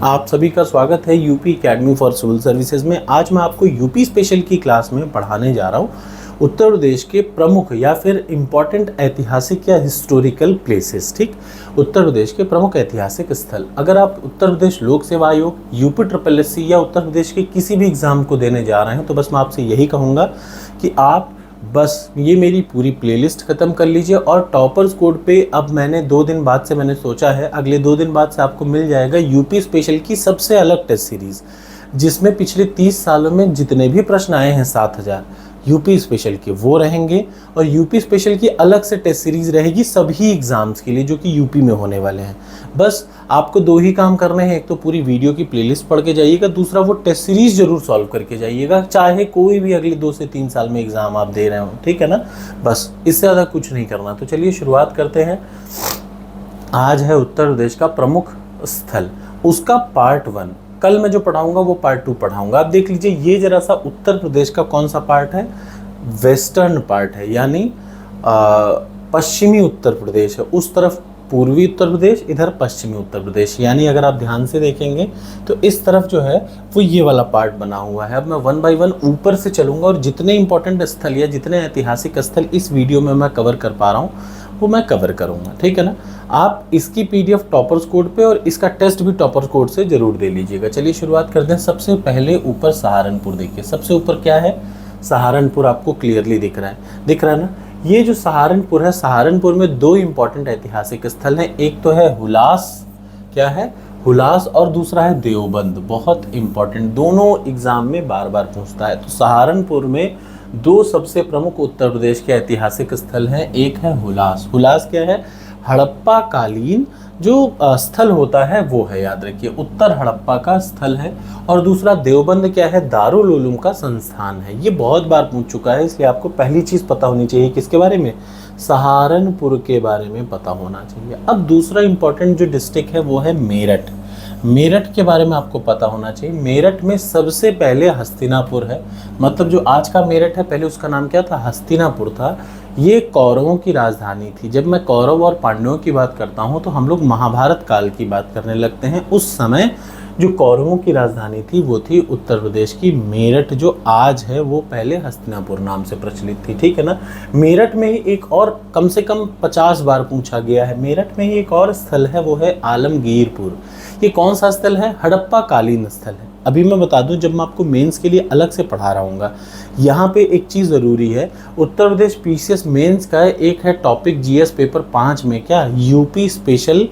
आप सभी का स्वागत है UP academy for civil services में। आज मैं आपको यूपी स्पेशल की क्लास में पढ़ाने जा रहा हूँ उत्तर प्रदेश के प्रमुख या फिर इम्पॉर्टेंट ऐतिहासिक या हिस्टोरिकल प्लेसेस। ठीक, उत्तर प्रदेश के प्रमुख ऐतिहासिक स्थल। अगर आप उत्तर प्रदेश लोक सेवा आयोग, यूपी SSSC या उत्तर प्रदेश के किसी भी एग्ज़ाम को देने जा रहे हैं तो बस मैं आपसे यही कहूँगा कि आप बस ये मेरी पूरी प्लेलिस्ट ख़त्म कर लीजिए और टॉपर्स कोड पे अब मैंने 2 दिन बाद से मैंने सोचा है, अगले 2 दिन बाद से आपको मिल जाएगा यूपी स्पेशल की सबसे अलग टेस्ट सीरीज़, जिसमें पिछले 30 सालों में जितने भी प्रश्न आए हैं 7000 यूपी स्पेशल के वो रहेंगे और यूपी स्पेशल की अलग से टेस्ट सीरीज़ रहेगी सभी एग्ज़ाम्स के लिए जो कि यूपी में होने वाले हैं। बस आपको 2 ही काम करने हैं, एक तो पूरी वीडियो की प्लेलिस्ट पढ़ के जाइएगा, दूसरा वो टेस्ट सीरीज़ जरूर सॉल्व करके जाइएगा, चाहे कोई भी अगले 2 से 3 साल में एग्ज़ाम आप दे रहे हो। ठीक है ना, बस इससे ज़्यादा कुछ नहीं करना। तो चलिए शुरुआत करते हैं। आज है उत्तर प्रदेश का प्रमुख स्थल, उसका पार्ट 1। कल मैं जो पढ़ाऊंगा वो पार्ट 2 पढ़ाऊंगा। आप देख लीजिए, ये जरा सा उत्तर प्रदेश का कौन सा पार्ट है, वेस्टर्न पार्ट है, यानी पश्चिमी उत्तर प्रदेश है। उस तरफ पूर्वी उत्तर प्रदेश, इधर पश्चिमी उत्तर प्रदेश, यानी अगर आप ध्यान से देखेंगे तो इस तरफ जो है वो ये वाला पार्ट बना हुआ है। अब मैं 1 बाय 1 ऊपर से चलूँगा और जितने इंपॉर्टेंट स्थल या जितने ऐतिहासिक स्थल इस वीडियो में मैं कवर कर पा रहा हूँ वो मैं कवर करूँगा। ठीक है ना, आप इसकी PDF टॉपर्स कोड पे और इसका टेस्ट भी टॉपर्स कोड से ज़रूर दे लीजिएगा। चलिए शुरुआत करते हैं। सबसे पहले ऊपर सहारनपुर देखिए, सबसे ऊपर क्या है, सहारनपुर आपको क्लियरली दिख रहा है ना। ये जो सहारनपुर है, सहारनपुर में 2 इंपॉर्टेंट ऐतिहासिक स्थल हैं। एक तो है हुलास, क्या है हुलास, और दूसरा है देवबंद। बहुत इंपॉर्टेंट, दोनों एग्जाम में बार बार पूछता है। तो सहारनपुर में 2 सबसे प्रमुख उत्तर प्रदेश के ऐतिहासिक स्थल हैं। एक है हुलास, हुलास क्या है, हड़प्पा कालीन जो स्थल होता है वो है, याद रखिए उत्तर हड़प्पा का स्थल है। और दूसरा देवबंद क्या है, दारुल उलूम का संस्थान है। ये बहुत बार पूछ चुका है, इसलिए आपको पहली चीज़ पता होनी चाहिए किसके बारे में, सहारनपुर के बारे में पता होना चाहिए। अब दूसरा इंपॉर्टेंट जो डिस्ट्रिक्ट है वो है मेरठ। मेरठ के बारे में आपको पता होना चाहिए। मेरठ में सबसे पहले हस्तिनापुर है, मतलब जो आज का मेरठ है पहले उसका नाम क्या था, हस्तिनापुर था। ये कौरवों की राजधानी थी। जब मैं कौरव और पांडवों की बात करता हूँ तो हम लोग महाभारत काल की बात करने लगते हैं। उस समय जो कौरवों की राजधानी थी वो थी उत्तर प्रदेश की मेरठ, जो आज है वो पहले हस्तिनापुर नाम से प्रचलित थी। ठीक है ना, मेरठ में ही एक और कम से कम 50 बार पूछा गया है। मेरठ में ही एक और स्थल है वो है आलमगीरपुर। ये कौन सा स्थल है, हड़प्पा कालीन स्थल है। अभी मैं बता दूं, जब मैं आपको मेंस के लिए अलग से पढ़ा रहा हूँगा, यहाँ पे एक चीज़ ज़रूरी है। उत्तर प्रदेश PCS मेंस का एक है टॉपिक GS पेपर 5 में, क्या यूपी स्पेशल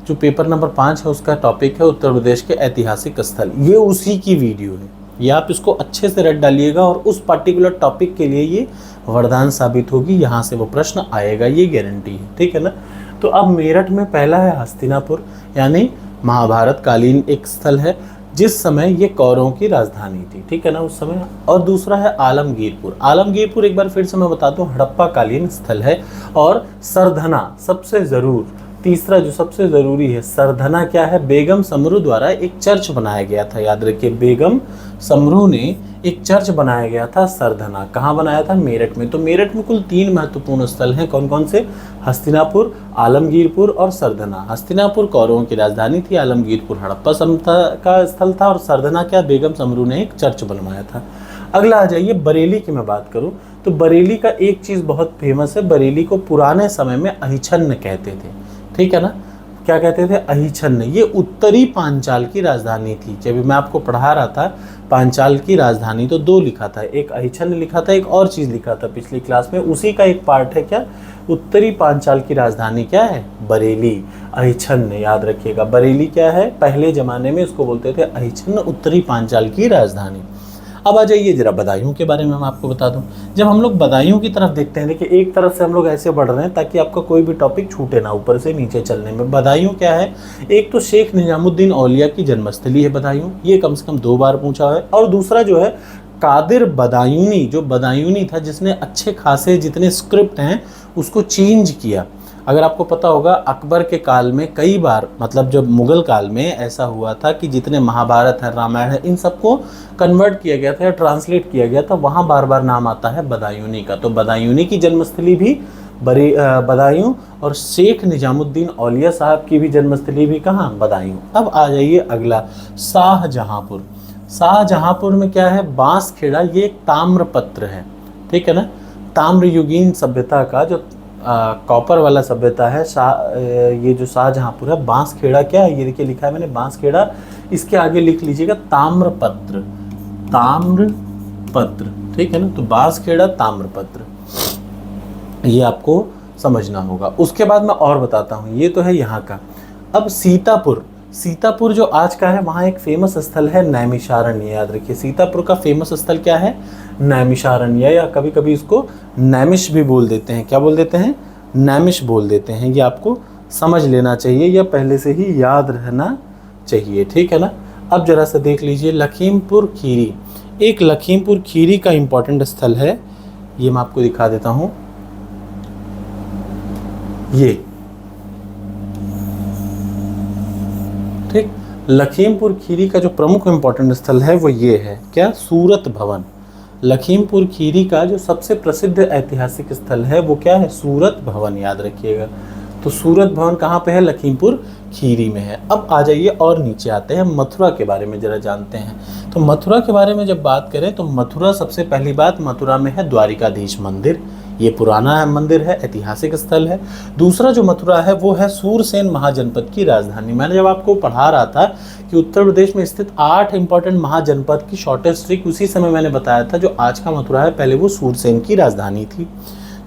जो पेपर नंबर 5 है उसका टॉपिक है उत्तर प्रदेश के ऐतिहासिक स्थल। ये उसी की वीडियो है, ये आप इसको अच्छे से रट डालिएगा और उस पर्टिकुलर टॉपिक के लिए ये वरदान साबित होगी, यहाँ से वो प्रश्न आएगा, ये गारंटी है। ठीक है ना, तो अब मेरठ में पहला है हस्तिनापुर, यानी महाभारत कालीन एक स्थल है जिस समय ये कौरवों की राजधानी थी। ठीक है ना, उस समय। और दूसरा है आलमगीरपुर। आलमगीरपुर एक बार फिर से मैं बता दूं, हड़प्पा कालीन स्थल है। और सरधना सबसे ज़रूर, तीसरा जो सबसे ज़रूरी है, सरधना क्या है, बेगम समरू द्वारा एक चर्च बनाया गया था। याद रखिए, बेगम समरू ने एक चर्च बनाया गया था सरधना। कहाँ बनाया था, मेरठ में। तो मेरठ में कुल 3 महत्वपूर्ण स्थल हैं। कौन कौन से, हस्तिनापुर, आलमगीरपुर और सरधना। हस्तिनापुर कौरवों की राजधानी थी, आलमगीरपुर हड़प्पा का स्थल था और सरधना क्या, बेगम समरू ने एक चर्च बनवाया था। अगला आ जाइए, बरेली की मैं बात करूँ तो बरेली का एक चीज़ बहुत फेमस है। बरेली को पुराने समय में अहिछन्न कहते थे। ठीक है ना, क्या कहते थे, अहिछन्न। ये उत्तरी पांचाल की राजधानी थी। जब मैं आपको पढ़ा रहा था पांचाल की राजधानी तो 2 लिखा था, एक अहिछन्न लिखा था, एक और चीज़ लिखा था पिछली क्लास में, उसी का एक पार्ट है क्या, उत्तरी पांचाल की राजधानी क्या है, बरेली। अहिछन्न याद रखिएगा, बरेली क्या है, पहले ज़माने में इसको बोलते थे अहिछन्न, उत्तरी पांचाल की राजधानी। अब आ जाइए जरा बदायूं के बारे में मैं आपको बता दूं। जब हम लोग बदायूं की तरफ देखते हैं, देखिए एक तरफ से हम लोग ऐसे बढ़ रहे हैं ताकि आपका कोई भी टॉपिक छूटे ना ऊपर से नीचे चलने में। बदायूं क्या है, एक तो शेख निजामुद्दीन औलिया की जन्मस्थली है बदायूं, ये कम से कम 2 बार पूछा है। और दूसरा जो है कादिर बदायूनी, जो बदायूनी था जिसने अच्छे खासे जितने स्क्रिप्ट हैं उसको चेंज किया। अगर आपको पता होगा अकबर के काल में कई बार, मतलब जब मुग़ल काल में ऐसा हुआ था कि जितने महाभारत है, रामायण है, इन सबको कन्वर्ट किया गया था या ट्रांसलेट किया गया था, वहाँ बार बार नाम आता है बदायूनी का। तो बदायूनी की जन्मस्थली भी बदायूं, और शेख निजामुद्दीन औलिया साहब की भी जन्मस्थली भी कहाँ, बदायूं। अब आ जाइए अगला, शाहजहांपुर। शाहजहांपुर में क्या है, बांसखेड़ा, ये एक ताम्रपत्र है, ठीक है ना। ताम्र युगीन सभ्यता का जो कॉपर वाला सभ्यता है, ये जो शाहजहांपुर है, बांसखेड़ा क्या है, ये देखिए लिखा है मैंने बांसखेड़ा, इसके आगे लिख लीजिएगा ताम्रपत्र, ताम्रपत्र, ठीक है ना। तो बांसखेड़ा ताम्रपत्र, ये आपको समझना होगा। उसके बाद मैं और बताता हूँ, ये तो है यहाँ का। अब सीतापुर, सीतापुर जो आज का है, वहाँ एक फेमस स्थल है नैमिषारण्य, याद रखिए सीतापुर का फेमस स्थल क्या है, नैमिषारण्य, या कभी कभी इसको नैमिष भी बोल देते हैं। क्या बोल देते हैं, नैमिष बोल देते हैं। ये आपको समझ लेना चाहिए या पहले से ही याद रहना चाहिए, ठीक है ना। अब जरा सा देख लीजिए लखीमपुर खीरी, एक लखीमपुर खीरी का इंपॉर्टेंट स्थल है, ये मैं आपको दिखा देता हूँ। ये ठीक, लखीमपुर खीरी का जो प्रमुख इंपॉर्टेंट स्थल है वो ये है, क्या, सूरत भवन। लखीमपुर खीरी का जो सबसे प्रसिद्ध ऐतिहासिक स्थल है वो क्या है, सूरत भवन, याद रखिएगा। तो सूरत भवन कहाँ पे है, लखीमपुर खीरी में है। अब आ जाइए और नीचे आते हैं, मथुरा के बारे में जरा जानते हैं। तो मथुरा के बारे में जब बात करें तो मथुरा, सबसे पहली बात, मथुरा में है द्वारिकाधीश मंदिर, ये पुराना मंदिर है, ऐतिहासिक स्थल है। दूसरा जो मथुरा है वो है सूरसेन महाजनपद की राजधानी। मैंने जब आपको पढ़ा रहा था कि उत्तर प्रदेश में स्थित 8 इंपॉर्टेंट महाजनपद की शॉर्टेस्ट ट्रिक, उसी समय मैंने बताया था जो आज का मथुरा है पहले वो सूरसेन की राजधानी थी,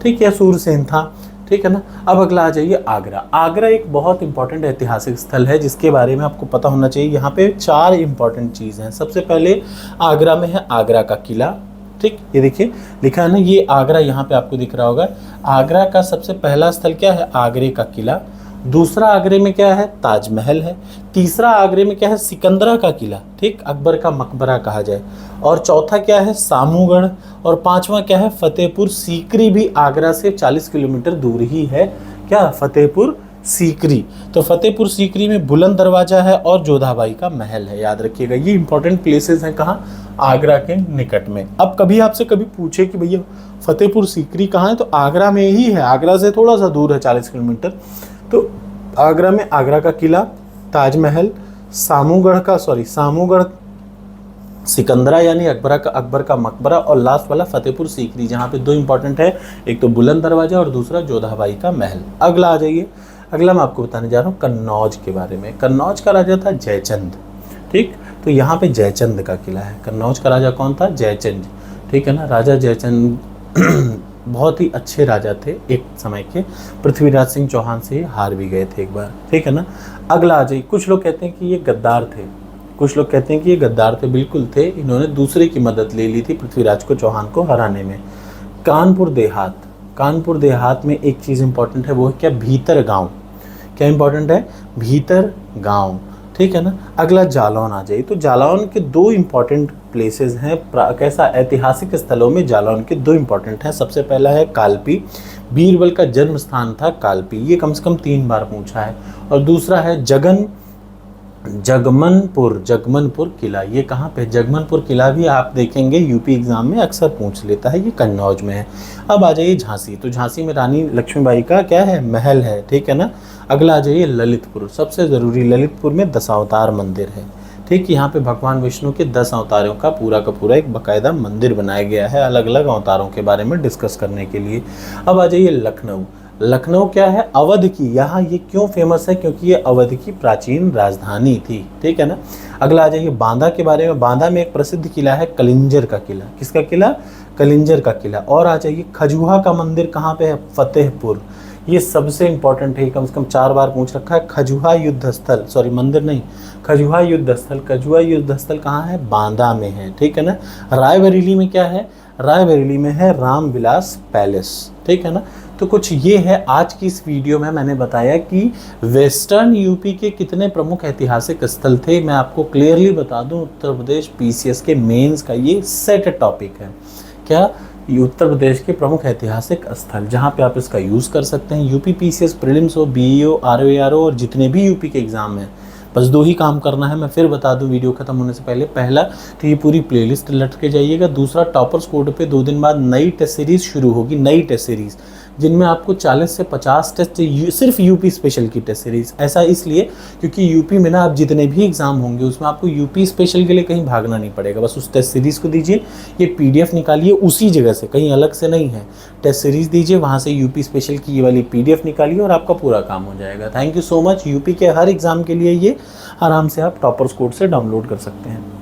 ठीक है, सूरसेन था, ठीक है ना। अब अगला आ जाइए आगरा। आगरा एक बहुत इंपॉर्टेंट ऐतिहासिक स्थल है जिसके बारे में आपको पता होना चाहिए। यहाँ पे 4 इंपॉर्टेंट चीज़ हैं। सबसे पहले आगरा में है आगरा का किला, ठीक, ये देखिए लिखा है ना, ये आगरा यहाँ पे आपको दिख रहा होगा। आगरा का सबसे पहला स्थल क्या है, आगरे का किला। दूसरा आगरे में क्या है, ताजमहल है। तीसरा आगरे में क्या है, सिकंदरा का किला, ठीक, अकबर का मकबरा कहा जाए। और चौथा क्या है, सामूगढ़। और पांचवा क्या है, फतेहपुर सीकरी, भी आगरा से 40 किलोमीटर दूर ही है, क्या, फतेहपुर सीकरी। तो फतेहपुर सीकरी में बुलंद दरवाजा है और जोधाबाई का महल है, याद रखिएगा। ये इंपॉर्टेंट प्लेसेस हैं कहाँ, आगरा के निकट में। अब कभी आपसे कभी पूछे कि भैया फतेहपुर सीकरी कहाँ है, तो आगरा में ही है, आगरा से थोड़ा सा दूर है 40 किलोमीटर। तो आगरा में आगरा का किला, ताजमहल, सामूगढ़, सिकंदरा यानी अकबर का मकबरा, और लास्ट वाला फतेहपुर सीकरी, जहाँ पे 2 इंपॉर्टेंट है, एक तो बुलंद दरवाजा और दूसरा जोधाबाई का महल। अगला आ जाइए, अगला मैं आपको बताने जा रहा हूँ कन्नौज के बारे में। कन्नौज का राजा था जयचंद, ठीक, तो यहाँ पे जयचंद का किला है। कन्नौज का राजा कौन था, जयचंद, ठीक है ना। राजा जयचंद बहुत ही अच्छे राजा थे एक समय के, पृथ्वीराज सिंह चौहान से हार भी गए थे एक बार, ठीक है ना। अगला आ जाइए, कुछ लोग कहते हैं कि ये गद्दार थे, कुछ लोग कहते हैं कि ये गद्दार थे, बिल्कुल थे, इन्होंने दूसरे की मदद ले ली थी पृथ्वीराज को चौहान को हराने में। कानपुर देहात, कानपुर देहात में एक चीज़ इंपॉर्टेंट है, वो है क्या, भीतर गाँव। क्या इंपॉर्टेंट है, भीतर गाँव, ठीक है ना। अगला जालौन आ जाइए। तो जालौन के 2 इंपॉर्टेंट प्लेसेस हैं, कैसा, ऐतिहासिक स्थलों में जालौन के 2 इंपॉर्टेंट हैं। सबसे पहला है कालपी, बीरबल का जन्म स्थान था कालपी, ये कम से कम 3 बार पूछा है। और दूसरा है जगमनपुर किला, ये कहाँ पे, जगमनपुर किला भी आप देखेंगे यूपी एग्जाम में अक्सर पूछ लेता है, ये कन्नौज में है। अब आ जाइए झांसी। तो झांसी में रानी लक्ष्मीबाई का क्या है, महल है, ठीक है ना। अगला आ जाइए ललितपुर, सबसे ज़रूरी, ललितपुर में दशावतार मंदिर है, ठीक, यहाँ पे भगवान विष्णु के 10 अवतारों का पूरा एक बाकायदा मंदिर बनाया गया है, अलग अलग अवतारों के बारे में डिस्कस करने के लिए। अब आ जाइए लखनऊ। लखनऊ क्या है, अवध की, यहाँ ये क्यों फेमस है, क्योंकि ये अवध की प्राचीन राजधानी थी, ठीक है ना। अगला आ जाइए बांदा के बारे में। बांदा में एक प्रसिद्ध किला है कलिंजर का किला, किसका किला, कलिंजर का किला। और आ जाइए खजुहा का मंदिर कहाँ पे है, फतेहपुर, ये सबसे इंपॉर्टेंट है, कम से कम 4 बार पूछ रखा है। खजुहा युद्ध स्थल, सॉरी मंदिर नहीं, खजुहा युद्ध स्थल कहाँ है, बांदा में है, ठीक है ना। रायबरेली में क्या है, रायबरेली में है रामविलास पैलेस, ठीक है ना। तो कुछ ये है आज की इस वीडियो में मैंने बताया कि वेस्टर्न यूपी के कितने प्रमुख ऐतिहासिक स्थल थे। मैं आपको क्लियरली बता दूं, उत्तर प्रदेश पीसीएस के मेंस का ये सेट टॉपिक है, क्या, ये उत्तर प्रदेश के प्रमुख ऐतिहासिक स्थल, जहाँ पे आप इसका यूज़ कर सकते हैं। यूपी पीसीएस प्रीलिम्स हो, बीईओ, आरओ और जितने भी यूपी के एग्ज़ाम हैं, बस 2 ही काम करना है। मैं फिर बता दूं वीडियो खत्म होने से पहले, पहला तो ये पूरी प्लेलिस्ट लट के जाइएगा। दूसरा, टॉपर्स कोड पे 2 दिन बाद नई टेस्ट सीरीज़ शुरू होगी, नई टेस्ट सीरीज़ जिनमें आपको 40 से 50 टेस्ट सिर्फ यूपी स्पेशल की टेस्ट सीरीज। ऐसा इसलिए क्योंकि यूपी में ना आप जितने भी एग्जाम होंगे उसमें आपको यूपी स्पेशल के लिए कहीं भागना नहीं पड़ेगा, बस उस टेस्ट सीरीज को दीजिए, ये PDF निकालिए उसी जगह से, कहीं अलग से नहीं है, टेस्ट सीरीज दीजिए, वहाँ से यूपी स्पेशल की ये वाली PDF निकालिए और आपका पूरा काम हो जाएगा। Thank you so much. UP के हर एग्जाम के लिए ये आराम से आप टॉपर्स कोड से डाउनलोड कर सकते हैं।